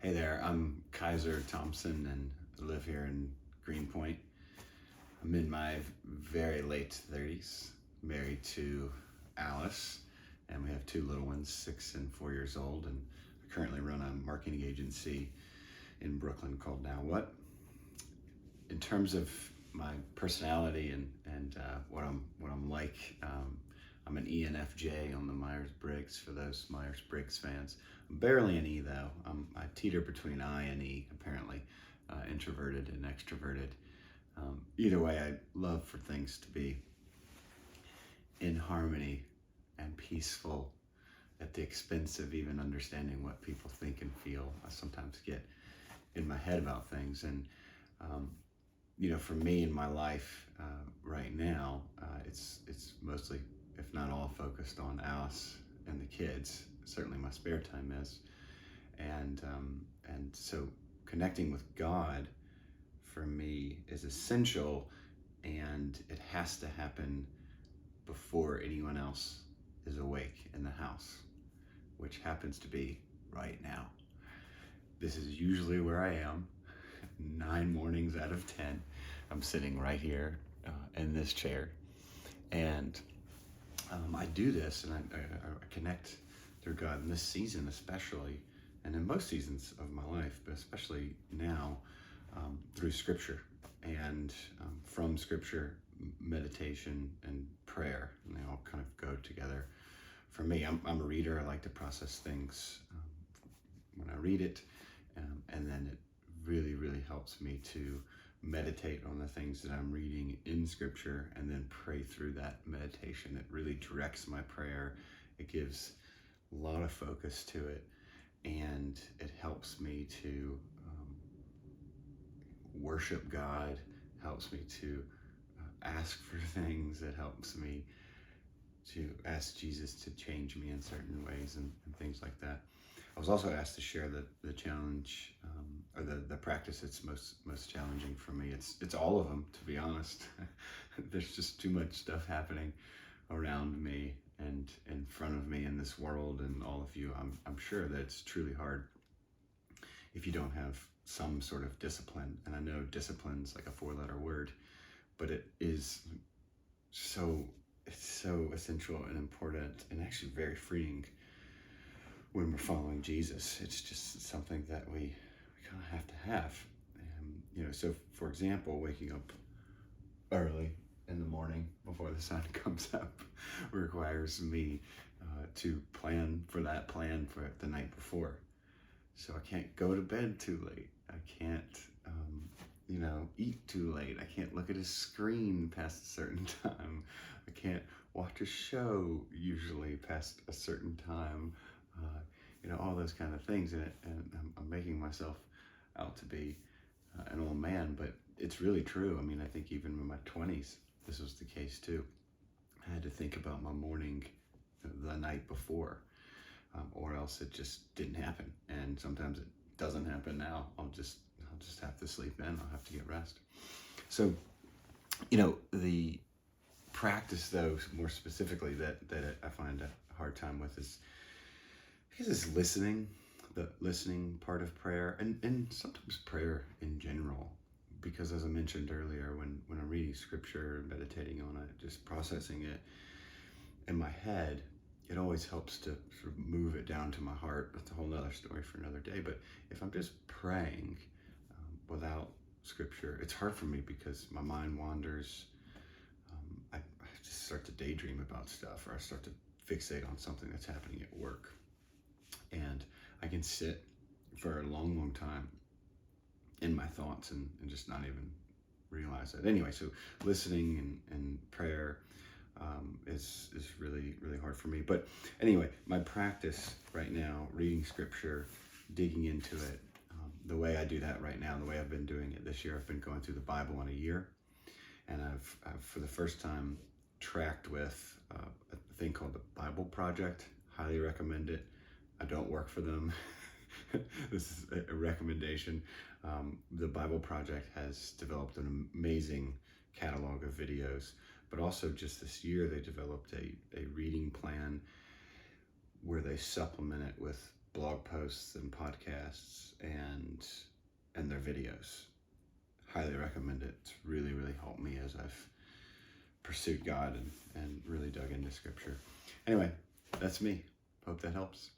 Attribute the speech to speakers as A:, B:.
A: Hey there, I'm Kyser Thompson and I live here in Greenpoint. I'm in my very late 30s, married to Alice, and we have two little ones, 6 and 4 years old, and I currently run a marketing agency in Brooklyn called Now What. In terms of my personality and what I'm like, I'm an ENFJ on the Myers-Briggs, for those Myers-Briggs fans. I'm barely an E though. I teeter between I and E, apparently, introverted and extroverted. Either way, I love for things to be in harmony and peaceful at the expense of even understanding what people think and feel. I sometimes get in my head about things, and for me in my life right now, it's mostly, if not all, focused on Alice and the kids. Certainly my spare time is, and so connecting with God for me is essential, and it has to happen before anyone else is awake in the house, which happens to be right now. This is usually where I am 9 mornings out of 10. I'm sitting right here in this chair, and I do this, and I connect through God in this season especially, and in most seasons of my life, but especially now, through Scripture, and from Scripture, meditation and prayer, and they all kind of go together. For me, I'm a reader. I like to process things when I read it, and then it really, really helps me to meditate on the things that I'm reading in Scripture and then pray through that meditation. It really directs my prayer. It gives a lot of focus to it, and it helps me to worship God, helps me to ask for things. It helps me to ask Jesus to change me in certain ways and things like that. I was also asked to share the challenge, or the practice that's most challenging for me. It's all of them, to be honest. There's just too much stuff happening around me and in front of me in this world, and all of you. I'm sure that it's truly hard if you don't have some sort of discipline. And I know discipline's like a 4-letter word, but it is it's so essential and important, and actually very freeing when we're following Jesus. It's just something that we kind of have to have. So for example, waking up early in the morning before the sun comes up requires me to plan for the night before. So I can't go to bed too late. I can't, eat too late. I can't look at a screen past a certain time. I can't watch a show usually past a certain time. All those kind of things. And I'm making myself out to be an old man, but it's really true. I mean, I think even in my 20s, this was the case too. I had to think about my morning the night before, or else it just didn't happen. And sometimes it doesn't happen now. I'll just have to sleep in. I'll have to get rest. So, the practice, though, more specifically, that I find a hard time with is because it's listening, the listening part of prayer, and sometimes prayer in general. Because as I mentioned earlier, when I'm reading Scripture, meditating on it, just processing it in my head, it always helps to sort of move it down to my heart. That's a whole other story for another day. But if I'm just praying without Scripture, it's hard for me because my mind wanders. I just start to daydream about stuff, or I start to fixate on something that's happening at work. And I can sit for a long, long time in my thoughts and just not even realize it. Anyway, so listening and prayer is really, really hard for me. But anyway, my practice right now, reading Scripture, digging into it, the way I do that right now, the way I've been doing it this year, I've been going through the Bible in a year, and I've for the first time tracked with a thing called the Bible Project. Highly recommend it. I don't work for them. This is a recommendation. The Bible Project has developed an amazing catalog of videos, but also just this year they developed a reading plan where they supplement it with blog posts and podcasts and their videos. Highly recommend it. It's really, really helped me as I've pursued God and really dug into Scripture. Anyway, that's me. Hope that helps.